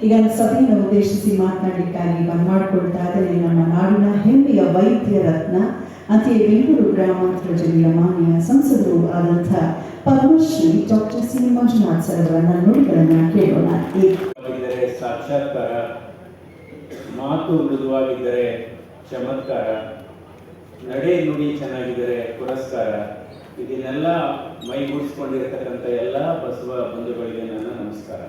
ಈಗ ಸಭೆಯನ್ನು ಉದ್ದೇಶಿಸಿ ಮಾತನಾಡಲಿಕ್ಕಾಗಿ ಮಾಡಿಕೊಳ್ತಾ ಇದ್ದಾರೆ ನಮ್ಮ ನಾಡಿನ ಹೆಮ್ಮೆಯ ವೈದ್ಯ ರತ್ನ, ಅಂತೆಯೇ ಬೆಂಗಳೂರು ಗ್ರಾಮಾಂತರ ಜಿಲ್ಲೆಯ ಮಾನ್ಯ ಸಂಸದರು ಆದಂಥ Padmashri doctor C Manjunath sir ಅವರ ನುಡಿಗಳನ್ನು ಕೇಳೋಣ. ಸಾಕ್ಷಾತ್ಕಾರ, ಮಾತು ಮೃದುವಾಗಿದ್ದರೆ ಚಮತ್ಕಾರ, ನಡೆ ನುಡಿ ಚೆನ್ನಾಗಿದ್ದರೆ ಪುರಸ್ಕಾರ. ಇದನ್ನೆಲ್ಲ ಮೈಗೂಡಿಸ್ಕೊಂಡಿರತಕ್ಕಂಥ ಎಲ್ಲ ಬಸವ ಬಂಧುಗಳಿಗೆ ನನ್ನ ನಮಸ್ಕಾರ.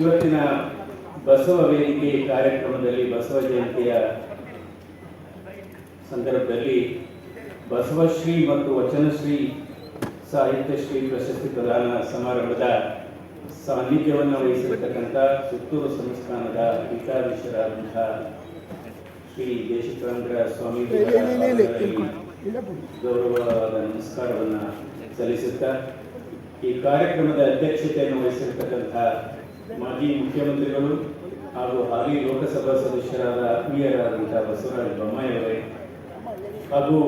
ಇವತ್ತಿನ ಬಸವ ವೇದಿಕೆ ಕಾರ್ಯಕ್ರಮದಲ್ಲಿ ಬಸವ ಜಯಂತಿಯ ಸಂದರ್ಭದಲ್ಲಿ ಬಸವಶ್ರೀ ಮತ್ತು ವಚನಶ್ರೀ ಸಾಹಿತ್ಯಶ್ರೀ ಪ್ರಶಸ್ತಿ ಪ್ರದಾನ ಸಮಾರಂಭದ ಸಾನ್ನಿಧ್ಯವನ್ನು ವಹಿಸಿರತಕ್ಕಂಥ ಸುತ್ತೂರು ಸಂಸ್ಥಾನದ ಪೀಠಾಧೀಶರಾದಂತಹ ಶ್ರೀ ದೇಶಿಕೇಂದ್ರ ಸ್ವಾಮಿ ಗೌರವವಾದ ನಮಸ್ಕಾರವನ್ನು ಸಲ್ಲಿಸುತ್ತಾ, ಈ ಕಾರ್ಯಕ್ರಮದ ಅಧ್ಯಕ್ಷತೆಯನ್ನು ವಹಿಸಿರತಕ್ಕಂಥ ಮಾಜಿ ಮುಖ್ಯಮಂತ್ರಿಗಳು ಹಾಗೂ ಹಾಲಿ ಲೋಕಸಭಾ ಸದಸ್ಯರಾದ ಆತ್ಮೀಯರಾದಂಥ ಬಸವರಾಜ ಬೊಮ್ಮಾಯಿ ಅವರೇ, ಹಾಗೂ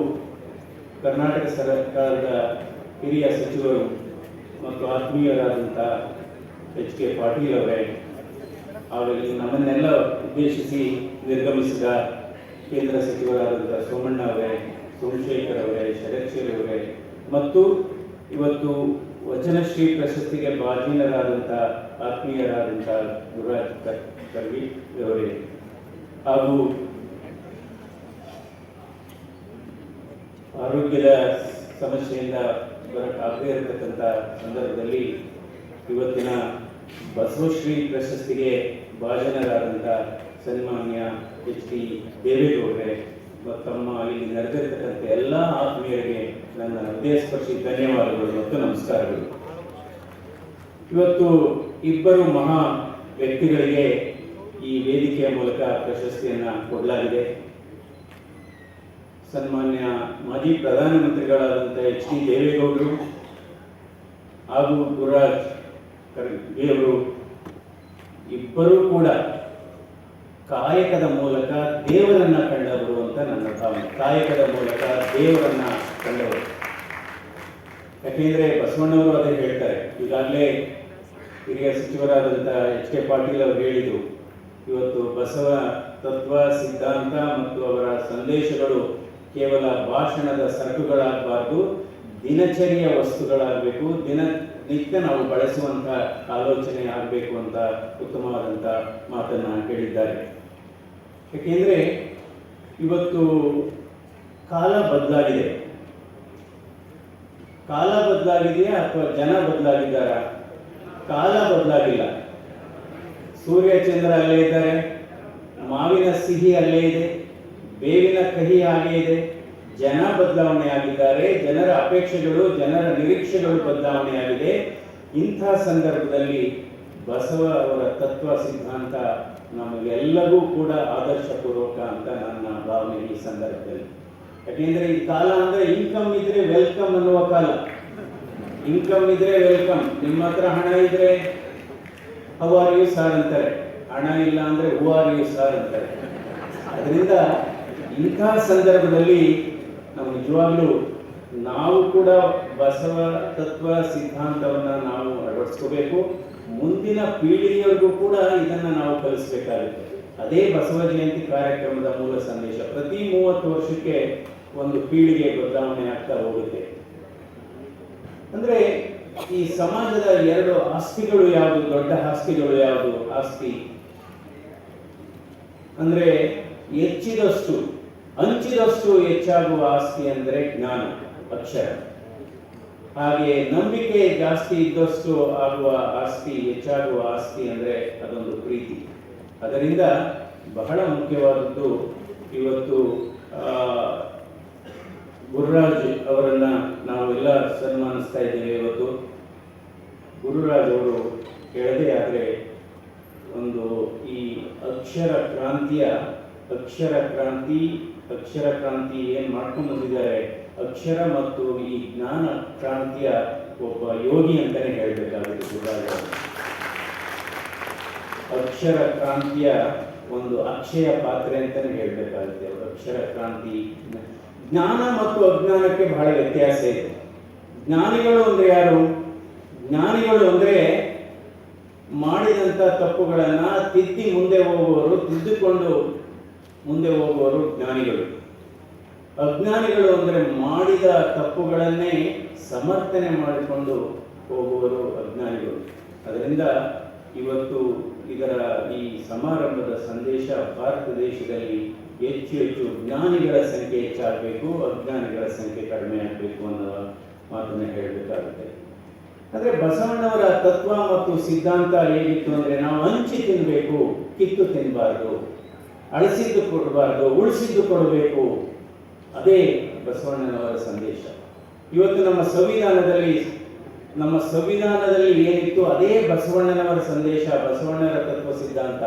ಕರ್ನಾಟಕ ಸರ್ಕಾರದ ಹಿರಿಯ ಸಚಿವರು ಮತ್ತು ಆತ್ಮೀಯರಾದಂಥ ಎಚ್ ಕೆ ಪಾಟೀಲ್ ಅವರೇ, ಹಾಗೂ ನಮ್ಮನ್ನೆಲ್ಲ ಉದ್ದೇಶಿಸಿ ನಿರ್ಗಮಿಸಿದ ಕೇಂದ್ರ ಸಚಿವರಾದಂಥ ಸೋಮಣ್ಣ ಅವರೇ, ಸೋಮಶೇಖರ್ ಅವರೇ, ಶರತ್ಶೀಲ್ ಅವರೇ, ಮತ್ತು ಇವತ್ತು ವಚನಶ್ರೀ ಪ್ರಶಸ್ತಿಗೆ ಭಾಜನರಾದಂಥ ಆತ್ಮೀಯರಾದಂಥ ಗುರುರಾಜ್ ಕರ್ವಿ ಅವರೇ, ಹಾಗೂ ಆರೋಗ್ಯದ ಸಮಸ್ಯೆಯಿಂದ ಬರಕ್ಕಾಗದೇ ಇರತಕ್ಕಂಥ ಸಂದರ್ಭದಲ್ಲಿ ಇವತ್ತಿನ ಬಸವಶ್ರೀ ಪ್ರಶಸ್ತಿಗೆ ಭಾಜನರಾದಂಥ ಸನ್ಮಾನ್ಯ ಎಚ್ ಡಿ ದೇವೇಗೌಡರೇ ಮತ್ತು ತಮ್ಮ ಇಲ್ಲಿ ನಡೆದಿರ್ತಕ್ಕಂಥ ಎಲ್ಲ ಆತ್ಮೀಯರಿಗೆ ನನ್ನ ಹೃದಯಸ್ಪರ್ಶಿ ಧನ್ಯವಾದಗಳು ಮತ್ತು ನಮಸ್ಕಾರಗಳು. ಇವತ್ತು ಇಬ್ಬರು ಮಹಾ ವ್ಯಕ್ತಿಗಳಿಗೆ ಈ ವೇದಿಕೆಯ ಮೂಲಕ ಪ್ರಶಸ್ತಿಯನ್ನು ಕೊಡಲಾಗಿದೆ. ಸನ್ಮಾನ್ಯ ಮಾಜಿ ಪ್ರಧಾನಮಂತ್ರಿಗಳಾದಂಥ ಎಚ್ ಡಿ ದೇವೇಗೌಡರು ಹಾಗೂ ಗುರುರಾಜ್ ಕರ್ವಿ ಅವರು ಇಬ್ಬರೂ ಕೂಡ ಕಾಯಕದ ಮೂಲಕ ದೇವರನ್ನ ಕಂಡವರು ಅಂತ ನನ್ನ ಭಾವನೆ. ಕಾಯಕದ ಮೂಲಕ ದೇವರನ್ನ ಕಂಡವರು. ಯಾಕೆಂದ್ರೆ ಬಸವಣ್ಣವರು ಅದೇ ಹೇಳ್ತಾರೆ. ಈಗಾಗಲೇ ಹಿರಿಯ ಸಚಿವರಾದಂಥ ಎಚ್ ಕೆ ಪಾಟೀಲ್ ಅವರು ಹೇಳಿದರು, ಇವತ್ತು ಬಸವ ತತ್ವ ಸಿದ್ಧಾಂತ ಮತ್ತು ಅವರ ಸಂದೇಶಗಳು ಕೇವಲ ಭಾಷಣದ ಸರಕುಗಳಾಗಬಾರ್ದು, ದಿನಚರಿಯ ವಸ್ತುಗಳಾಗಬೇಕು, ದಿನನಿತ್ಯ ನಾವು ಬಳಸುವಂಥ ಆಲೋಚನೆ ಆಗಬೇಕು ಅಂತ ಉತ್ತಮವಾದಂಥ ಮಾತನ್ನು ಹೇಳಿದ್ದಾರೆ. ಯಾಕೆಂದರೆ ಇವತ್ತು ಕಾಲ ಬದಲಾಗಿದೆ. ಕಾಲ ಬದಲಾಗಿದೆಯಾ ಅಥವಾ ಜನ ಬದಲಾಗಿದ್ದಾರಾ? ಕಾಲ ಬದಲಾಗಿಲ್ಲ. ಸೂರ್ಯ ಚಂದ್ರ ಅಲ್ಲೇ ಇದ್ದಾರೆ, ಮಾವಿನ ಸಿಹಿ ಅಲ್ಲೇ ಇದೆ, ಬೇವಿನ ಕಹಿ ಹಾಗೆ ಇದೆ. ಜನ ಬದಲಾವಣೆ ಆಗಿದ್ದಾರೆ, ಜನರ ಅಪೇಕ್ಷೆಗಳು, ಜನರ ನಿರೀಕ್ಷೆಗಳು ಬದಲಾವಣೆ ಆಗಿದೆ. ಇಂಥ ಸಂದರ್ಭದಲ್ಲಿ ಬಸವ ಅವರ ತತ್ವ ಸಿದ್ಧಾಂತ ನಮಗೆಲ್ಲರಿಗೂ ಕೂಡ ಆದರ್ಶಪೂರ್ವಕ ಅಂತ ನನ್ನ ಭಾವನೆ ಈ ಸಂದರ್ಭದಲ್ಲಿ. ಯಾಕೆಂದ್ರೆ ಈ ಕಾಲ ಅಂದ್ರೆ ಇನ್ಕಮ್ ಇದ್ರೆ ವೆಲ್ಕಮ್ ಅನ್ನುವ ಕಾಲ. ಇನ್ಕಮ್ ಇದ್ರೆ ವೆಲ್ಕಮ್. ನಿಮ್ಮ ಹತ್ರ ಹಣ ಇದ್ರೆ ಹೌ ಆರ್ ಯು ಸಾರ್ ಅಂತಾರೆ, ಹಣ ಇಲ್ಲ ಅಂದ್ರೆ ಹೂ ಆರ್ ಯು ಸಾರ್ ಅಂತಾರೆ. ಅದರಿಂದ ಇಂಥ ಸಂದರ್ಭದಲ್ಲಿ ನಾವು ನಿಜವಾಗ್ಲೂ ನಾವು ಕೂಡ ಬಸವ ತತ್ವ ಸಿದ್ಧಾಂತವನ್ನು ನಾವು ಅಳವಡಿಸ್ಕೋಬೇಕು. ಮುಂದಿನ ಪೀಳಿಗೆಯವರೆಗೂ ಕೂಡ ಇದನ್ನು ನಾವು ಕಲಿಸಬೇಕಾಗುತ್ತೆ. ಅದೇ ಬಸವ ಜಯಂತಿ ಕಾರ್ಯಕ್ರಮದ ಮೂಲ ಸಂದೇಶ. ಪ್ರತಿ 30 ವರ್ಷಕ್ಕೆ ಒಂದು ಪೀಳಿಗೆ ಬದಲಾವಣೆ ಆಗ್ತಾ ಹೋಗುತ್ತೆ. ಅಂದ್ರೆ ಈ ಸಮಾಜದ 2 ಆಸ್ತಿಗಳು ಯಾವುದು? ದೊಡ್ಡ ಆಸ್ತಿಗಳು ಯಾವುದು? ಆಸ್ತಿ ಅಂದ್ರೆ ಹೆಚ್ಚಿದಷ್ಟು, ಹಂಚಿದಷ್ಟು ಹೆಚ್ಚಾಗುವ ಆಸ್ತಿ ಅಂದ್ರೆ ಜ್ಞಾನ, ಅಕ್ಷರ. ಹಾಗೆ ನಂಬಿಕೆ ಜಾಸ್ತಿ ಇದ್ದಷ್ಟು ಆಗುವ ಆಸ್ತಿ, ಹೆಚ್ಚಾಗುವ ಆಸ್ತಿ ಅಂದ್ರೆ ಅದೊಂದು ಪ್ರೀತಿ. ಅದರಿಂದ ಬಹಳ ಮುಖ್ಯವಾದದ್ದು ಇವತ್ತು ಗುರುರಾಜ್ ಅವರನ್ನ ನಾವೆಲ್ಲ ಸನ್ಮಾನಿಸ್ತಾ ಇದ್ದೇವೆ. ಇವತ್ತು ಗುರುರಾಜ್ ಅವರು ಹೇಳದೇ ಆದರೆ ಒಂದು ಈ ಅಕ್ಷರ ಕ್ರಾಂತಿ ಏನ್ ಮಾಡ್ಕೊಂಡು ಬಂದಿದ್ದಾರೆ, ಅಕ್ಷರ ಮತ್ತು ಈ ಜ್ಞಾನ ಕ್ರಾಂತಿಯ ಒಬ್ಬ ಯೋಗಿ ಅಂತಾನೆ ಹೇಳ್ಬೇಕಾಗುತ್ತೆ ಗುರುರಾಜ್ ಅವರು. ಅಕ್ಷರ ಕ್ರಾಂತಿಯ ಒಂದು ಅಕ್ಷಯ ಪಾತ್ರೆ ಅಂತಾನೆ ಹೇಳ್ಬೇಕಾಗುತ್ತೆ. ಅಕ್ಷರ ಕ್ರಾಂತಿ. ಜ್ಞಾನ ಮತ್ತು ಅಜ್ಞಾನಕ್ಕೆ ಬಹಳ ವ್ಯತ್ಯಾಸ ಇದೆ. ಜ್ಞಾನಿಗಳು ಅಂದ್ರೆ ಯಾರು? ಜ್ಞಾನಿಗಳು ಅಂದರೆ ಮಾಡಿದಂಥ ತಪ್ಪುಗಳನ್ನು ತಿದ್ದಿ ಮುಂದೆ ಹೋಗುವವರು, ತಿದ್ದುಕೊಂಡು ಮುಂದೆ ಹೋಗುವವರು ಜ್ಞಾನಿಗಳು. ಅಜ್ಞಾನಿಗಳು ಅಂದರೆ ಮಾಡಿದ ತಪ್ಪುಗಳನ್ನೇ ಸಮರ್ಥನೆ ಮಾಡಿಕೊಂಡು ಹೋಗುವರು ಅಜ್ಞಾನಿಗಳು. ಅದರಿಂದ ಇವತ್ತು ಇದರ ಈ ಸಮಾರಂಭದ ಸಂದೇಶ ಭಾರತ ದೇಶದಲ್ಲಿ ಹೆಚ್ಚು ಹೆಚ್ಚು ಜ್ಞಾನಿಗಳ ಸಂಖ್ಯೆ ಹೆಚ್ಚಾಗಬೇಕು, ಅಜ್ಞಾನಿಗಳ ಸಂಖ್ಯೆ ಕಡಿಮೆ ಆಗಬೇಕು ಅನ್ನೋ ಮಾತನ್ನು ಹೇಳಬೇಕಾಗುತ್ತೆ. ಅಂದರೆ ಬಸವಣ್ಣವರ ತತ್ವ ಮತ್ತು ಸಿದ್ಧಾಂತ ಹೇಗಿತ್ತು ಅಂದರೆ, ನಾವು ಹಂಚಿ ತಿನ್ನಬೇಕು, ಕಿತ್ತು ತಿನ್ನಬಾರ್ದು, ಅಳಿಸಿದ್ದು ಕೊಡಬಾರ್ದು, ಉಳಿಸಿದ್ದು ಕೊಡಬೇಕು. ಅದೇ ಬಸವಣ್ಣನವರ ಸಂದೇಶ. ಇವತ್ತು ನಮ್ಮ ಸಂವಿಧಾನದಲ್ಲಿ ಏನಿತ್ತು ಅದೇ ಬಸವಣ್ಣನವರ ಸಂದೇಶ, ಬಸವಣ್ಣನ ತತ್ವ ಸಿದ್ಧಾಂತ.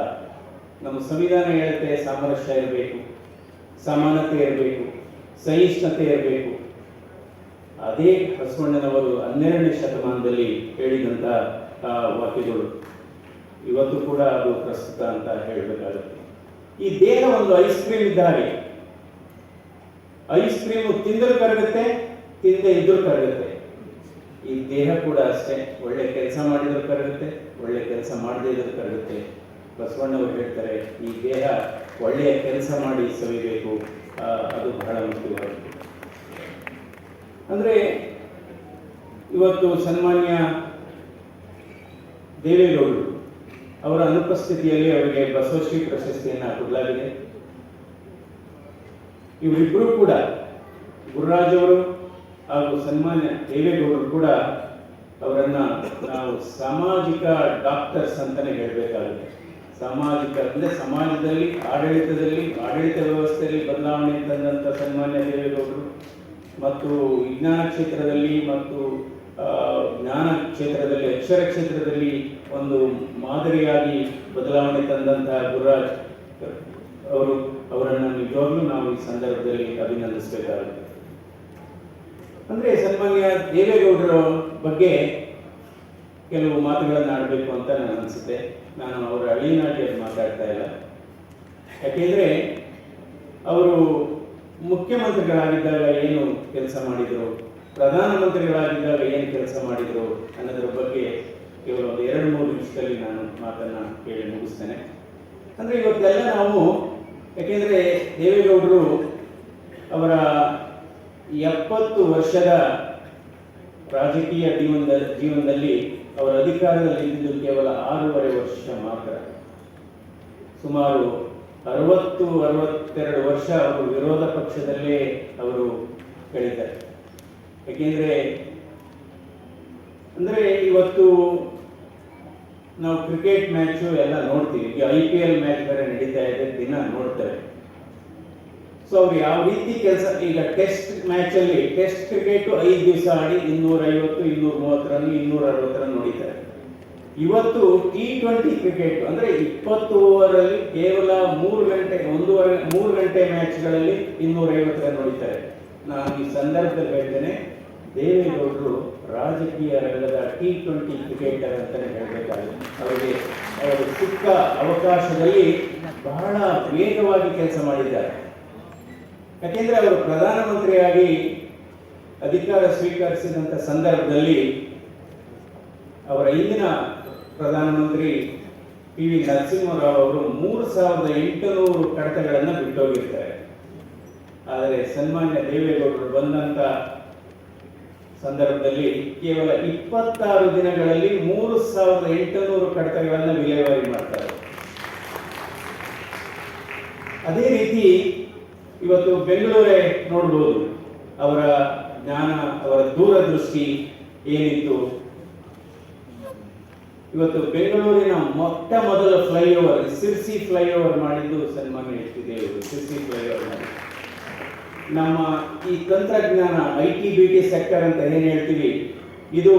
ನಮ್ಮ ಸಂವಿಧಾನ ಹೇಳುತ್ತೆ ಸಾಮರಸ್ಯ ಇರಬೇಕು, ಸಮಾನತೆ ಇರಬೇಕು, ಸಹಿಷ್ಣುತೆ ಇರಬೇಕು. ಅದೇ ಬಸವಣ್ಣನವರು 12ನೇ ಶತಮಾನದಲ್ಲಿ ಹೇಳಿದಂಥ ವಾಕ್ಯಗಳು ಇವತ್ತು ಕೂಡ ಅದು ಪ್ರಸ್ತುತ ಅಂತ ಹೇಳಬೇಕಾಗುತ್ತೆ. ಈ ದೇಹ ಒಂದು ಐಸ್ ಕ್ರೀಮ್ ಇದ್ದ ಹಾಗೆ. ಐಸ್ ಕ್ರೀಮ್ ತಿಂದರೂ ಕರಗುತ್ತೆ, ತಿಂದೇ ಇದ್ರೂ ಕರಗುತ್ತೆ. ಈ ದೇಹ ಕೂಡ ಅಷ್ಟೇ, ಒಳ್ಳೆ ಕೆಲಸ ಮಾಡಿದ್ರು ಕರಗುತ್ತೆ, ಒಳ್ಳೆ ಕೆಲಸ ಮಾಡದೇ ಇದ್ರೂ ಕರಗುತ್ತೆ. ಬಸವಣ್ಣವರು ಹೇಳ್ತಾರೆ, ಈ ದೇಹ ಒಳ್ಳೆಯ ಕೆಲಸ ಮಾಡಿ ಸವಿಬೇಕು, ಅದು ಬಹಳ ಮುಖ್ಯವಾಗಿದೆ. ಅಂದರೆ ಇವತ್ತು ಸನ್ಮಾನ್ಯ ದೇವೇಗೌಡರು ಅವರ ಅನುಪಸ್ಥಿತಿಯಲ್ಲಿ ಅವರಿಗೆ ಬಸವಶ್ರೀ ಪ್ರಶಸ್ತಿಯನ್ನು ಕೊಡಲಾಗಿದೆ. ಇವರಿಬ್ಬರು ಕೂಡ, ಗುರುರಾಜ್ ಅವರು ಹಾಗೂ ಸನ್ಮಾನ್ಯ ದೇವೇಗೌಡರು ಕೂಡ ಅವರನ್ನ ನಾವು ಸಾಮಾಜಿಕ ಡಾಕ್ಟರ್ಸ್ ಅಂತಾನೆ ಹೇಳಬೇಕಾಗುತ್ತೆ. ಸಾಮಾಜಿಕ ಅಂದರೆ ಸಮಾಜದಲ್ಲಿ ಆಡಳಿತ ವ್ಯವಸ್ಥೆಯಲ್ಲಿ ಬದಲಾವಣೆ ತಂದಂಥ ಸನ್ಮಾನ್ಯ ದೇವೇಗೌಡರು ಮತ್ತು ವಿಜ್ಞಾನ ಕ್ಷೇತ್ರದಲ್ಲಿ ಮತ್ತು ಜ್ಞಾನ ಕ್ಷೇತ್ರದಲ್ಲಿ, ಅಕ್ಷರ ಕ್ಷೇತ್ರದಲ್ಲಿ ಒಂದು ಮಾದರಿಯಾಗಿ ಬದಲಾವಣೆ ತಂದಂತಹ ಗುರುರಾಜ್ ಅವರನ್ನು ನಿಜವಾಗ್ಲೂ ನಾವು ಈ ಸಂದರ್ಭದಲ್ಲಿ ಅಭಿನಂದಿಸಬೇಕಾಗುತ್ತೆ. ಅಂದರೆ ಸನ್ಮಾನ್ಯ ದೇವೇಗೌಡರ ಬಗ್ಗೆ ಕೆಲವು ಮಾತುಗಳನ್ನು ಆಡಬೇಕು ಅಂತ ನನಗೆ ಅನಿಸುತ್ತೆ. ನಾನು ಅವರ ಅಳಿಯನಾಗಿ ಮಾತಾಡ್ತಾ ಇಲ್ಲ. ಯಾಕೆಂದರೆ ಅವರು ಮುಖ್ಯಮಂತ್ರಿಗಳಾಗಿದ್ದಾಗ ಏನು ಕೆಲಸ ಮಾಡಿದರು, ಪ್ರಧಾನಮಂತ್ರಿಗಳಾಗಿದ್ದಾಗ ಏನು ಕೆಲಸ ಮಾಡಿದರು ಅನ್ನೋದ್ರ ಬಗ್ಗೆ ಕೇವಲ ಒಂದು 2-3 ನಿಮಿಷದಲ್ಲಿ ನಾನು ಮಾತನ್ನು ಕೇಳಿ ಮುಗಿಸ್ತೇನೆ. ಅಂದರೆ ಇವತ್ತೆಲ್ಲ ನಾವು, ಯಾಕೆಂದರೆ ದೇವೇಗೌಡರು ಅವರ 70 ವರ್ಷದ ರಾಜಕೀಯ ಜೀವನದಲ್ಲಿ ಅವರ ಅಧಿಕಾರದಲ್ಲಿ ಇದ್ದಿದ್ದು ಕೇವಲ 6.5 ವರ್ಷ ಮಾತ್ರ. ಸುಮಾರು 60-62 ವರ್ಷ ಅವರು ವಿರೋಧ ಪಕ್ಷದಲ್ಲೇ ಅವರು ಕಳೀತಾರೆ. ಯಾಕೆಂದರೆ ಅಂದರೆ ಇವತ್ತು ನಾವು ಕ್ರಿಕೆಟ್ ಮ್ಯಾಚು ಎಲ್ಲ ನೋಡ್ತೀವಿ, ಈಗ IPL ಮ್ಯಾಚ್ ಬೇರೆ ನಡೀತಾ ಇದೆ, ದಿನ ನೋಡ್ತಾರೆ. ಸೊ ಅವ್ರು ಯಾವ ರೀತಿ ಕೆಲಸ, ಈಗ ಟೆಸ್ಟ್ ಮ್ಯಾಚಲ್ಲಿ ಟೆಸ್ಟ್ ಕ್ರಿಕೆಟ್ 5 ದಿವಸ ಆಡಿ 250, 230 ರನ್, 260 ರನ್ ನೋಡಿದ್ದಾರೆ. ಇವತ್ತು T20 ಕ್ರಿಕೆಟ್ ಅಂದರೆ 20 ಓವರಲ್ಲಿ ಕೇವಲ 3 ಗಂಟೆ ಮ್ಯಾಚ್ಗಳಲ್ಲಿ 250 ರನ್ ನೋಡಿದ್ದಾರೆ. ನಾನು ಈ ಸಂದರ್ಭದಲ್ಲಿ ಹೇಳ್ತೇನೆ, ದೇವೇಗೌಡರು ರಾಜಕೀಯ ರಂಗದ T20 ಕ್ರಿಕೆಟರ್ ಅಂತಲೇ ಹೇಳಬೇಕಾಗುತ್ತೆ. ಅವರು ಸಿಕ್ಕ ಅವಕಾಶದಲ್ಲಿ ಬಹಳ ವೇಗವಾಗಿ ಕೆಲಸ ಮಾಡಿದ್ದಾರೆ. ಯಾಕೆಂದರೆ ಅವರು ಪ್ರಧಾನಮಂತ್ರಿಯಾಗಿ ಅಧಿಕಾರ ಸ್ವೀಕರಿಸಿದಂಥ ಸಂದರ್ಭದಲ್ಲಿ ಅವರ ಹಿಂದಿನ ಪ್ರಧಾನಮಂತ್ರಿ PV ನರಸಿಂಹರಾವ್ ಅವರು 3800 ಕಡತಗಳನ್ನು ಬಿಟ್ಟೋಗಿರ್ತಾರೆ. ಆದರೆ ಸನ್ಮಾನ್ಯ ದೇವೇಗೌಡರು ಬಂದಂಥ ಸಂದರ್ಭದಲ್ಲಿ ಕೇವಲ 26 ದಿನಗಳಲ್ಲಿ 3800 ಕಡತಗಳನ್ನು ವಿಲೇವಾರಿ ಮಾಡ್ತಾರೆ. ಅದೇ ರೀತಿ ಇವತ್ತು ಬೆಂಗಳೂರೇ ನೋಡ್ಬೋದು, ಅವರ ಜ್ಞಾನ, ಅವರ ದೂರದೃಷ್ಟಿ ಏನಿತ್ತು. ಇವತ್ತು ಬೆಂಗಳೂರಿನ ಮೊಟ್ಟ ಮೊದಲ ಫ್ಲೈಓವರ್ ಸಿರ್ಸಿ ಫ್ಲೈಓವರ್ ಮಾಡಿದ್ದು ಸನ್ಮಾನ್ಯ ಎಚ್ ಡಿ ದೇವೇಗೌಡರು. ಸಿರ್ಸಿ ಫ್ಲೈಓವರ್ ಮಾಡಿ ನಮ್ಮ ಈ ತಂತ್ರಜ್ಞಾನ IT-BT ಸೆಕ್ಟರ್ ಅಂತ ಏನು ಹೇಳ್ತೀವಿ, ಇದು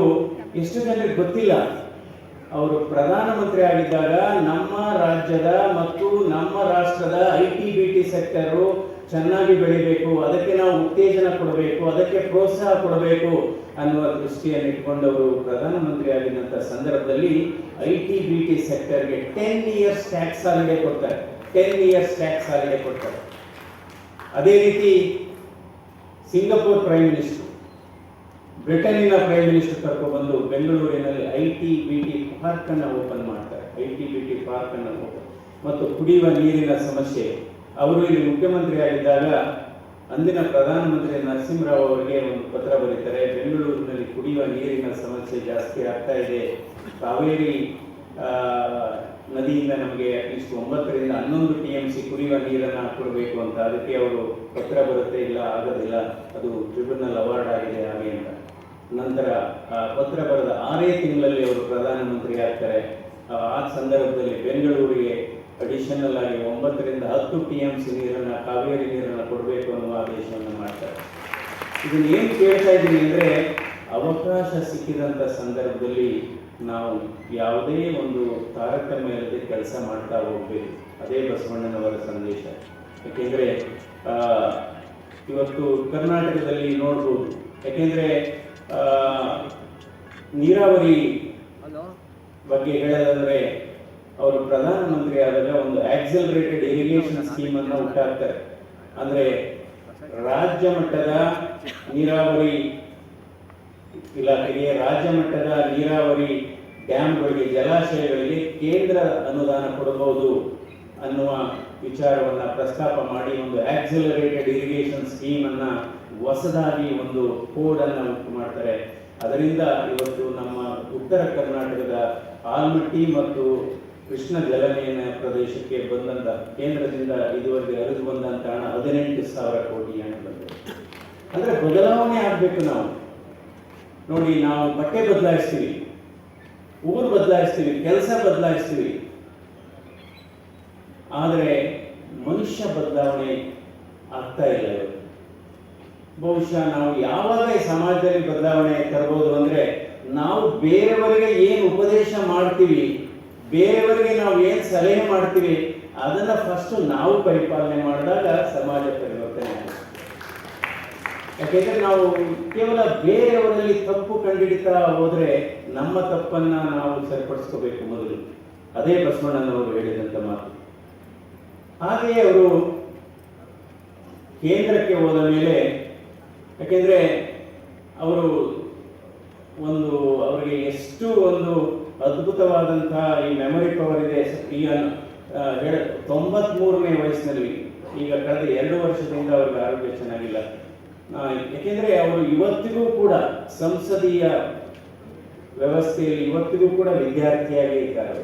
ಎಷ್ಟು ಜನರಿಗೆ ಗೊತ್ತಿಲ್ಲ. ಅವರು ಪ್ರಧಾನಮಂತ್ರಿ ಆಗಿದ್ದಾಗ ನಮ್ಮ ರಾಜ್ಯದ ಮತ್ತು ನಮ್ಮ ರಾಷ್ಟ್ರದ IT-BT ಸೆಕ್ಟರು ಚೆನ್ನಾಗಿ ಬೆಳಿಬೇಕು, ಅದಕ್ಕೆ ನಾವು ಉತ್ತೇಜನ ಕೊಡಬೇಕು, ಅದಕ್ಕೆ ಪ್ರೋತ್ಸಾಹ ಕೊಡಬೇಕು ಅನ್ನುವ ದೃಷ್ಟಿಯನ್ನು ಇಟ್ಕೊಂಡವರು ಪ್ರಧಾನಮಂತ್ರಿ ಆಗಿದ್ದಂಥ ಸಂದರ್ಭದಲ್ಲಿ IT-BT ಸೆಕ್ಟರ್ಗೆ 10 ಇಯರ್ಸ್ ಟ್ಯಾಕ್ಸ್ ಹಾಲಿಡೇ ಕೊಡ್ತಾರೆ. 10 ಇಯರ್ಸ್ ಟ್ಯಾಕ್ಸ್ ಹಾಲಿಡೇ ಕೊಡ್ತಾರೆ. ಅದೇ ರೀತಿ ಸಿಂಗಪೂರ್ ಪ್ರೈಮ್ ಮಿನಿಸ್ಟರ್ ಬ್ರಿಟನ್ನಿನ ಪ್ರೈಮ್ ಮಿನಿಸ್ಟರ್ ಕರ್ಕೊಬಂದು ಬೆಂಗಳೂರಿನಲ್ಲಿ IT-BT ಪಾರ್ಕನ್ನು ಓಪನ್ ಮಾಡ್ತಾರೆ. IT-BT ಪಾರ್ಕನ್ನು ಓಪನ್ ಮತ್ತು ಕುಡಿಯುವ ನೀರಿನ ಸಮಸ್ಯೆ. ಅವರು ಇಲ್ಲಿ ಮುಖ್ಯಮಂತ್ರಿ ಆಗಿದ್ದಾಗ ಅಂದಿನ ಪ್ರಧಾನಮಂತ್ರಿ ನರಸಿಂಹರಾವ್ ಅವರಿಗೆ ಒಂದು ಪತ್ರ ಬರೀತಾರೆ. ಬೆಂಗಳೂರಿನಲ್ಲಿ ಕುಡಿಯುವ ನೀರಿನ ಸಮಸ್ಯೆ ಜಾಸ್ತಿ ಆಗ್ತಾ ಇದೆ. ಕಾವೇರಿ ನದಿಯಿಂದ ನಮಗೆ ಅಟ್ಲೀಸ್ಟ್ 9 ರಿಂದ 11 TMC ಕುಡಿಯುವ ನೀರನ್ನು ಕೊಡಬೇಕು ಅಂತ. ಅದಕ್ಕೆ ಅವರು ಪತ್ರ ಬರುತ್ತೆ, ಇಲ್ಲ ಆಗೋದಿಲ್ಲ, ಅದು ಟ್ರಿಬ್ಯುನಲ್ ಅವಾರ್ಡ್ ಆಗಿದೆ ಹಾಗೆ ಅಂತ. ನಂತರ ಪತ್ರ ಬರೆದ 6 ತಿಂಗಳಲ್ಲಿ ಅವರು ಪ್ರಧಾನಮಂತ್ರಿ ಆಗ್ತಾರೆ. ಆ ಸಂದರ್ಭದಲ್ಲಿ ಬೆಂಗಳೂರಿಗೆ ಅಡಿಷನಲ್ ಆಗಿ 9 ರಿಂದ 10 TMC ನೀರನ್ನು, ಕಾವೇರಿ ನೀರನ್ನು ಕೊಡಬೇಕು ಅನ್ನುವ ಆದೇಶವನ್ನು ಮಾಡ್ತಾರೆ. ಇದನ್ನು ಏನು ಕೇಳ್ತಾ ಇದ್ದೀನಿ ಅಂದರೆ, ಅವಕಾಶ ಸಿಕ್ಕಿದಂಥ ಸಂದರ್ಭದಲ್ಲಿ ನಾವು ಯಾವುದೇ ಒಂದು ತಾರತಮ್ಯ ಇಲ್ಲದೆ ಕೆಲಸ ಮಾಡ್ತಾ ಹೋಗಬೇಕು. ಅದೇ ಬಸವಣ್ಣನವರ ಸಂದೇಶ. ಯಾಕೆಂದರೆ ಇವತ್ತು ಕರ್ನಾಟಕದಲ್ಲಿ ನೋಡ್ಬೋದು, ಯಾಕೆಂದರೆ ನೀರಾವರಿ ಬಗ್ಗೆ ಹೇಳೋದಾದರೆ, ಅವರು ಪ್ರಧಾನಮಂತ್ರಿ ಆದಾಗ ಒಂದು ಆಕ್ಸಲರೇಟೆಡ್ ಇರಿಗೇಷನ್ ಸ್ಕೀಮ್ ಅನ್ನು ಹುಟ್ಟಾಕ್ತಾರೆ. ಅಂದರೆ ರಾಜ್ಯ ಮಟ್ಟದ ನೀರಾವರಿ ಇಲಾಖೆಗೆ, ರಾಜ್ಯ ಮಟ್ಟದ ನೀರಾವರಿ ಡ್ಯಾಮ್ಗಳಿಗೆ, ಜಲಾಶಯಗಳಿಗೆ ಕೇಂದ್ರ ಅನುದಾನ ಕೊಡಬಹುದು ಅನ್ನುವ ವಿಚಾರವನ್ನು ಪ್ರಸ್ತಾಪ ಮಾಡಿ ಒಂದು ಆಕ್ಸಲರೇಟೆಡ್ ಇರಿಗೇಷನ್ ಸ್ಕೀಮ್ ಅನ್ನು ಹೊಸದಾಗಿ ಒಂದು ಕೋಡ್ ಅನ್ನು ಉಂಟು ಮಾಡ್ತಾರೆ. ಅದರಿಂದ ಇವತ್ತು ನಮ್ಮ ಉತ್ತರ ಕರ್ನಾಟಕದ ಆಲ್ಮಟ್ಟಿ ಮತ್ತು ಕೃಷ್ಣ ಜಲನಯನ ಪ್ರದೇಶಕ್ಕೆ ಬಂದಂತ ಕೇಂದ್ರದಿಂದ ಇದುವರೆಗೆ ಹರಿದು ಬಂದಂತ ಹಣ 18,000 ಕೋಟಿ ಹಣ ಬಂದಿದೆ. ಅಂದ್ರೆ ಬದಲಾವಣೆ ಆಗಬೇಕು. ನಾವು ನೋಡಿ, ನಾವು ಬಟ್ಟೆ ಬದಲಾಯಿಸ್ತೀವಿ, ಊರು ಬದಲಾಯಿಸ್ತೀವಿ, ಕೆಲಸ ಬದಲಾಯಿಸ್ತೀವಿ, ಆದರೆ ಮನುಷ್ಯ ಬದಲಾವಣೆ ಆಗ್ತಾ ಇಲ್ಲ. ಬಹುಶಃ ನಾವು ಯಾವಾಗ ಈ ಸಮಾಜದಲ್ಲಿ ಬದಲಾವಣೆ ತರಬಹುದು ಅಂದ್ರೆ, ನಾವು ಬೇರೆಯವರಿಗೆ ಏನು ಉಪದೇಶ ಮಾಡ್ತೀವಿ, ಬೇರೆಯವರಿಗೆ ನಾವು ಏನು ಸಲಹೆ ಮಾಡ್ತೀವಿ, ಅದನ್ನ ಫಸ್ಟ್ ನಾವು ಪರಿಪಾಲನೆ ಮಾಡಿದಾಗ ಸಮಾಜ ಪರಿವರ್ತನೆ ಆಗುತ್ತೆ. ಯಾಕೆಂದ್ರೆ ನಾವು ಕೇವಲ ಬೇರೆಯವರಲ್ಲಿ ತಪ್ಪು ಕಂಡುಹಿಡಿತಾ ಹೋದ್ರೆ ನಮ್ಮ ತಪ್ಪನ್ನ ನಾವು ಸರಿಪಡಿಸ್ಕೋಬೇಕು ಮೊದಲು. ಅದೇ ಬಸವಣ್ಣನವರು ಹೇಳಿದಂತ ಮಾತು. ಹಾಗೆಯೇ ಅವರು ಕೇಂದ್ರಕ್ಕೆ ಹೋದ ಮೇಲೆ, ಯಾಕೆಂದ್ರೆ ಅವರು ಅವರಿಗೆ ಎಷ್ಟು ಒಂದು ಅದ್ಭುತವಾದಂತಹ ಈ ಮೆಮೊರಿ ಪವರ್ ಇದೆ. ಈಗ 93ನೇ ವಯಸ್ಸಿನಲ್ಲಿ, ಈಗ ಕಳೆದ 2 ವರ್ಷದಿಂದ ಅವ್ರಿಗೆ ಆರೋಗ್ಯ ಚೆನ್ನಾಗಿಲ್ಲ. ಯಾಕೆಂದ್ರೆ ಅವರು ಇವತ್ತಿಗೂ ಕೂಡ ಸಂಸದೀಯ ವ್ಯವಸ್ಥೆಯಲ್ಲಿ ಇವತ್ತಿಗೂ ಕೂಡ ವಿದ್ಯಾರ್ಥಿಯಾಗಿ ಇದ್ದಾರೆ.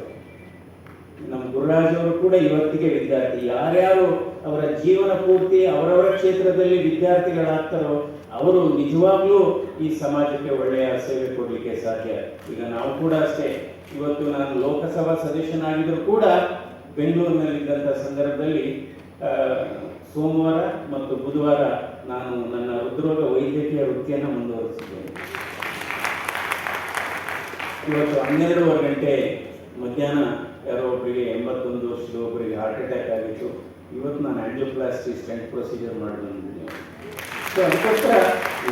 ನಮ್ಮ ಗುರುರಾಜ್ ಅವರು ಕೂಡ ಇವತ್ತಿಗೆ ವಿದ್ಯಾರ್ಥಿ. ಯಾರ್ಯಾರು ಅವರ ಜೀವನ ಪೂರ್ತಿ ಅವರವರ ಕ್ಷೇತ್ರದಲ್ಲಿ ವಿದ್ಯಾರ್ಥಿಗಳಾಗ್ತಾರೋ ಅವರು ನಿಜವಾಗ್ಲೂ ಈ ಸಮಾಜಕ್ಕೆ ಒಳ್ಳೆಯ ಸೇವೆ ಕೊಡಲಿಕ್ಕೆ ಸಾಧ್ಯ. ಈಗ ನಾವು ಕೂಡ ಅಷ್ಟೇ. ಇವತ್ತು ನಾನು ಲೋಕಸಭಾ ಸದಸ್ಯನಾಗಿದ್ದರೂ ಕೂಡ ಬೆಂಗಳೂರಿನಲ್ಲಿದ್ದಂಥ ಸಂದರ್ಭದಲ್ಲಿ ಸೋಮವಾರ ಮತ್ತು ಬುಧವಾರ ನಾನು ನನ್ನ ಹೃದ್ರೋಗ ವೈದ್ಯಕೀಯ ವೃತ್ತಿಯನ್ನು ಮುಂದುವರಿಸಿದ್ದೇನೆ. ಇವತ್ತು 12:30 ಗಂಟೆ ಮಧ್ಯಾಹ್ನ ಯಾರೋ ಒಬ್ಬರಿಗೆ 81 ವರ್ಷದ ಒಬ್ಬರಿಗೆ ಹಾರ್ಟ್ ಅಟ್ಯಾಕ್ ಆಗಿತ್ತು. ಇವತ್ತು ನಾನು ಆಂಜಿಯೋಪ್ಲಾಸ್ಟಿ ಸ್ಟೆಂಟ್ ಪ್ರೊಸೀಜರ್ ಮಾಡಿ ಬಂದಿದ್ದೀನಿ. ಸೊ ಅದಕ್ಕೋಸ್ಕರ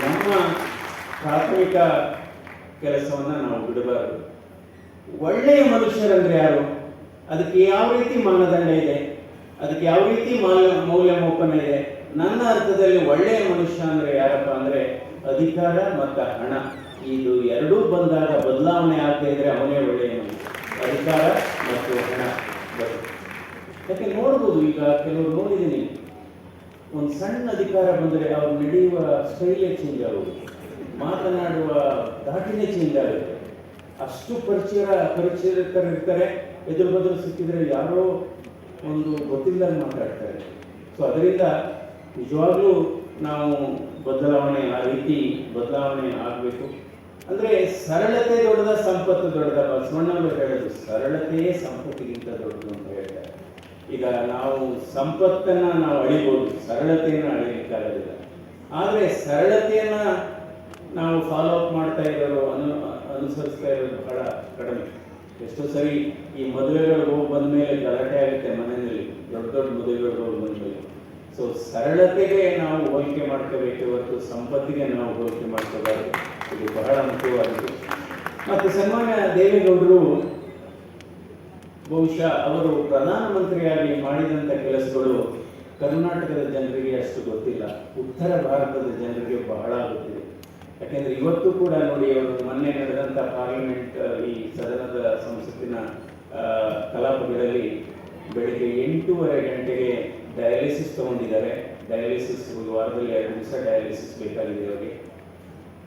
ನಮ್ಮ ಪ್ರಾಥಮಿಕ ಕೆಲಸವನ್ನು ನಾವು ಬಿಡಬಾರದು. ಒಳ್ಳೆಯ ಮನುಷ್ಯರಂದ್ರೆ ಯಾರು? ಅದಕ್ಕೆ ಯಾವ ರೀತಿ ಮಾನದಂಡ ಇದೆ, ಅದಕ್ಕೆ ಯಾವ ರೀತಿ ಮೌಲ್ಯಮಾಪನ ಇದೆ? ನನ್ನ ಅರ್ಥದಲ್ಲಿ ಒಳ್ಳೆಯ ಮನುಷ್ಯ ಅಂದ್ರೆ ಯಾರಪ್ಪ ಅಂದ್ರೆ, ಅಧಿಕಾರ ಮತ್ತು ಹಣ ಇದು ಎರಡೂ ಬಂದಾಗ ಬದಲಾವಣೆ ಆಗದೆ ಇದ್ರೆ ಅವನೇ ಒಳ್ಳೆಯ ಮನುಷ್ಯ. ಅಧಿಕಾರ ಮತ್ತು ಹಣ. ಯಾಕೆ ನೋಡ್ಬೋದು, ಈಗ ಕೆಲವರು ನೋಡಿದ್ದೀನಿ, ಒಂದು ಸಣ್ಣ ಅಧಿಕಾರ ಬಂದರೆ ಅವ್ರು ನಡೆಯುವ ಸ್ಟೈಲೇ ಚೇಂಜ್ ಆಗೋದು, ಮಾತನಾಡುವ ದಾಟಿನೇ ಚೇಂಜ್ ಆಗುತ್ತೆ. ಅಷ್ಟು ಪರಿಚಯರಿರ್ತಾರೆ. ಎದುರು ಬದುರು ಸಿಕ್ಕಿದ್ರೆ ಯಾರೋ ಒಂದು ಗೊತ್ತಿಲ್ಲದ ಮಾತಾಡ್ತಾರೆ. ಸೊ ಅದರಿಂದ ನಿಜವಾಗ್ಲೂ ನಾವು ಆ ರೀತಿ ಬದಲಾವಣೆ ಆಗಬೇಕು. ಅಂದರೆ ಸರಳತೆ ದೊಡ್ಡದ, ಸಂಪತ್ತು ದೊಡ್ಡದ? ಬಸವಣ್ಣವರು ಹೇಳೋದು ಸರಳತೆಯೇ ಸಂಪತ್ತಿಗಿಂತ ದೊಡ್ಡದು ಅಂತ ಹೇಳ್ತಾರೆ. ಈಗ ನಾವು ಸಂಪತ್ತನ್ನು ನಾವು ಅಳಿಬೋದು, ಸರಳತೆಯನ್ನು ಅಳಿಲಿಕ್ಕಾಗೋದಿಲ್ಲ. ಆದರೆ ಸರಳತೆಯನ್ನು ನಾವು ಫಾಲೋ ಅಪ್ ಮಾಡ್ತಾ ಇರೋರು, ಅನುಸರಿಸ್ತಾ ಇರೋದು ಬಹಳ ಕಡಿಮೆ. ಎಷ್ಟೋ ಸರಿ ಈ ಮದುವೆಗಳಿಗೆ ಹೋಗಿ ಬಂದ ಮೇಲೆ ಗಲಾಟೆ ಆಗುತ್ತೆ ಮನೆಯಲ್ಲಿ, ದೊಡ್ಡ ಮದುವೆಗಳಿಗೆ ಹೋಗಿ ಬಂದ ಮೇಲೆ. ಸೊ ಸರಳತೆಗೆ ನಾವು ಹೋಲಿಕೆ ಮಾಡ್ಕೋಬೇಕು ಹೊರತು ಸಂಪತ್ತಿಗೆ ನಾವು ಹೋಲಿಕೆ ಮಾಡ್ಕೋಬಾರ್ದು. ಇದು ಬಹಳ ಮುಖ್ಯವಾದದ್ದು. ಮತ್ತು ಸನ್ಮಾನ್ಯ ದೇವೇಗೌಡರು ಬಹುಶಃ ಅವರು ಪ್ರಧಾನಮಂತ್ರಿಯಾಗಿ ಮಾಡಿದಂಥ ಕೆಲಸಗಳು ಕರ್ನಾಟಕದ ಜನರಿಗೆ ಅಷ್ಟು ಗೊತ್ತಿಲ್ಲ, ಉತ್ತರ ಭಾರತದ ಜನರಿಗೆ ಬಹಳ ಗೊತ್ತಿದೆ. ಯಾಕೆಂದರೆ ಇವತ್ತು ಕೂಡ ನೋಡಿ, ಅವರು ಮೊನ್ನೆ ನಡೆದಂಥ ಪಾರ್ಲಿಮೆಂಟ್ ಈ ಸದನದ ಸಂಸತ್ತಿನ ಕಲಾಪಗಳಲ್ಲಿ ಬೆಳಿಗ್ಗೆ 8:30 ಗಂಟೆಗೆ ಡಯಾಲಿಸಿಸ್ ತಗೊಂಡಿದ್ದಾರೆ. ಡಯಾಲಿಸಿಸ್ ವಾರದಲ್ಲಿ 2 ದಿವಸ ಡಯಾಲಿಸಿಸ್ ಬೇಕಾಗಿದೆ ಅವರಿಗೆ.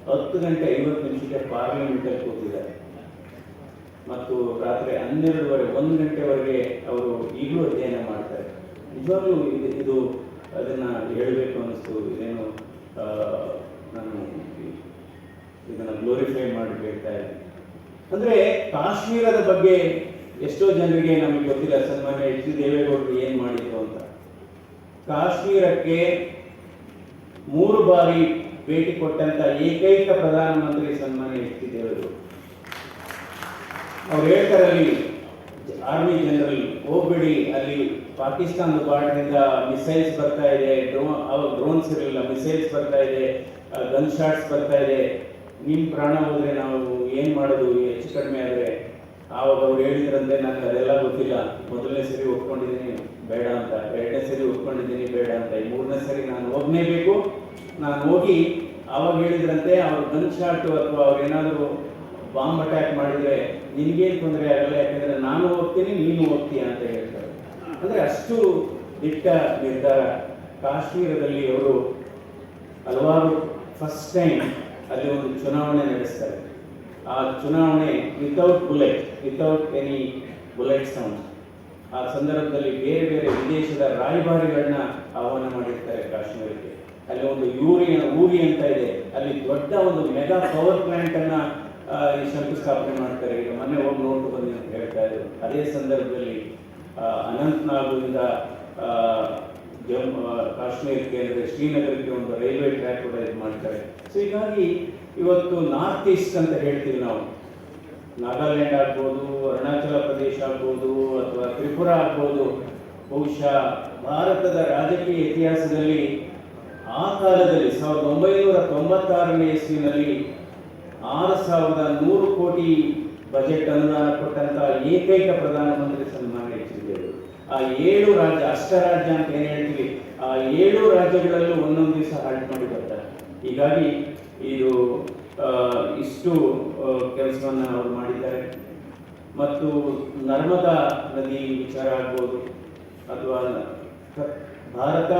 10:50 ಪಾರ್ಲಿಮೆಂಟಲ್ಲಿ ಕೂತಿದ್ದಾರೆ ಮತ್ತು ರಾತ್ರಿ 12:30 1 ಗಂಟೆವರೆಗೆ ಅವರು ಈಗಲೂ ಅಧ್ಯಯನ ಮಾಡ್ತಾರೆ. ನಿಜವಾಗ್ಲೂ ಇದು ಅದನ್ನು ಹೇಳಬೇಕು ಅನ್ನಿಸ್ತು. ಇದೇನು ನಾನು ಇದನ್ನು ಗ್ಲೋರಿಫೈ ಮಾಡಿ ಹೇಳ್ತಾ ಇದ್ದೀನಿ. ಅಂದರೆ ಕಾಶ್ಮೀರದ ಬಗ್ಗೆ ಎಷ್ಟೋ ಜನರಿಗೆ ನಮಗೆ ಗೊತ್ತಿಲ್ಲ. ಸನ್ಮಾನ್ಯ ಎಚ್ ಡಿ ದೇವೇಗೌಡರು ಏನು ಮಾಡಿದ್ರು ಅಂತ. ಕಾಶ್ಮೀರಕ್ಕೆ 3 ಬಾರಿ ಭೇಟಿ ಕೊಟ್ಟಂತ ಏಕೈಕ ಪ್ರಧಾನಮಂತ್ರಿ ಸನ್ಮಾನ್ಯ ಎಚ್ ಡಿ ದೇವೇಗೌಡರು. ಅವ್ರು ಹೇಳ್ತಾರೆ, ಅಲ್ಲಿ ಆರ್ಮಿ ಜನರಲ್ ಹೋಗ್ಬಿಡಿ, ಅಲ್ಲಿ ಪಾಕಿಸ್ತಾನದ ಬಾರ್ಡರ್ನಿಂದ ಮಿಸೈಲ್ಸ್ ಬರ್ತಾ ಇದೆ, ಡ್ರೋನ್ಸ್ ಇರಲಿಲ್ಲ, ಮಿಸೈಲ್ಸ್ ಬರ್ತಾ ಇದೆ, ಗನ್ ಶಾಟ್ಸ್ ಬರ್ತಾ ಇದೆ, ನಿಮ್ಮ ಪ್ರಾಣ ಹೋದ್ರೆ ನಾವು ಏನು ಮಾಡೋದು ಹೆಚ್ಚು ಕಡಿಮೆ ಆದರೆ. ಆವಾಗ ಅವ್ರು ಹೇಳಿದ್ರಂತೆ, ನನಗೆ ಅದೆಲ್ಲ ಗೊತ್ತಿಲ್ಲ, ಮೊದಲನೇ ಸರಿ ಒಪ್ಕೊಂಡಿದ್ದೀನಿ ಬೇಡ ಅಂತ, 2ನೇ ಸರಿ ಒಪ್ಕೊಂಡಿದ್ದೀನಿ ಬೇಡ ಅಂತ, ಈ 3ನೇ ಸರಿ ನಾನು ಹೋಗಲೇಬೇಕು. ನಾನು ಹೋಗಿ ಆವಾಗ ಹೇಳಿದ್ರಂತೆ, ಅವ್ರು ಗನ್ ಶಾಟ್ ಅಥವಾ ಅವ್ರು ಏನಾದರೂ ಬಾಂಬ್ ಅಟ್ಯಾಕ್ ಮಾಡಿದರೆ ನಿನಗೇನು ತೊಂದರೆ ಆಗಲ್ಲ, ಯಾಕಂದರೆ ನಾನು ಹೋಗ್ತೀನಿ ನೀನು ಹೋಗ್ತೀಯ ಅಂತ ಹೇಳ್ತಾರೆ. ಅಂದರೆ ಅಷ್ಟು ದಿಟ್ಟ ನಿರ್ಧಾರ. ಕಾಶ್ಮೀರದಲ್ಲಿ ಅವರು ಹಲವಾರು ಫಸ್ಟ್ ಟೈಮ್ ಅಲ್ಲಿ ಒಂದು ಚುನಾವಣೆ ನಡೆಸ್ತಾರೆ. ಆ ಚುನಾವಣೆ ವಿತೌಟ್ ಎನಿ ಬುಲೆಟ್ ಸೌಂಡ್. ಆ ಸಂದರ್ಭದಲ್ಲಿ ಬೇರೆ ಬೇರೆ ವಿದೇಶದ ರಾಯಭಾರಿಗಳನ್ನ ಆಹ್ವಾನ ಮಾಡಿರ್ತಾರೆ ಕಾಶ್ಮೀರಕ್ಕೆ. ಅಲ್ಲಿ ಒಂದು ಊರಿ ಅಂತ ಇದೆ, ಅಲ್ಲಿ ದೊಡ್ಡ ಒಂದು ಮೆಗಾ ಪವರ್ ಪ್ಲಾಂಟ್ ಅನ್ನ ಶಂಕುಸ್ಥಾಪನೆ ಮಾಡ್ತಾರೆ. ಈಗ ಮೊನ್ನೆ ಹೋಗಿ ನೋಡ್ತು ಬಂದಿ ಅಂತ ಹೇಳ್ತಾ ಇದ್ರು. ಅದೇ ಸಂದರ್ಭದಲ್ಲಿ ಅನಂತನಾಗ್ನಿಂದ ಕಾಶ್ಮೀರಕ್ಕೆ ಅಂದರೆ ಶ್ರೀನಗರಕ್ಕೆ ಒಂದು ರೈಲ್ವೆ ಟ್ರ್ಯಾಕ್ ಕೂಡ ಇದು ಮಾಡ್ತಾರೆ. ಸೊ ಹೀಗಾಗಿ ಇವತ್ತು ನಾರ್ತ್ ಈಸ್ಟ್ ಅಂತ ಹೇಳ್ತೀವಿ ನಾವು. ನಾಗಾಲ್ಯಾಂಡ್ ಆಗ್ಬೋದು, ಅರುಣಾಚಲ ಪ್ರದೇಶ ಆಗ್ಬೋದು, ಅಥವಾ ತ್ರಿಪುರಾ ಆಗ್ಬೋದು. ಬಹುಶಃ ಭಾರತದ ರಾಜಕೀಯ ಇತಿಹಾಸದಲ್ಲಿ ಆ ಕಾಲದಲ್ಲಿ 1996ನೇ ಇಸ್ವಿನಲ್ಲಿ 6,100 ಕೋಟಿ ಬಜೆಟ್ ಅನುದಾನ ಕೊಟ್ಟಂತ ಏಕೈಕ ಪ್ರಧಾನಮಂತ್ರಿ ಸನ್ಮಾನ್ಯ ಎಚ್ ಡಿ ದೇವೇಗೌಡರು. ಆ 7 ರಾಜ್ಯ, ಅಷ್ಟರಾಜ್ಯ ಅಂತ ಏನು ಹೇಳ್ತೀವಿ, ಆ 7 ರಾಜ್ಯಗಳಲ್ಲೂ ಒಂದೊಂದು ದಿವಸ ಹಾಲ್ಟ್ ಮಾಡಿ ಬರ್ತಾರೆ. ಹೀಗಾಗಿ ಇದು ಇಷ್ಟು ಕೆಲಸವನ್ನು ಅವರು ಮಾಡಿದ್ದಾರೆ. ಮತ್ತು ನರ್ಮದಾ ನದಿ ವಿಚಾರ ಆಗ್ಬೋದು, ಅಥವಾ ಭಾರತ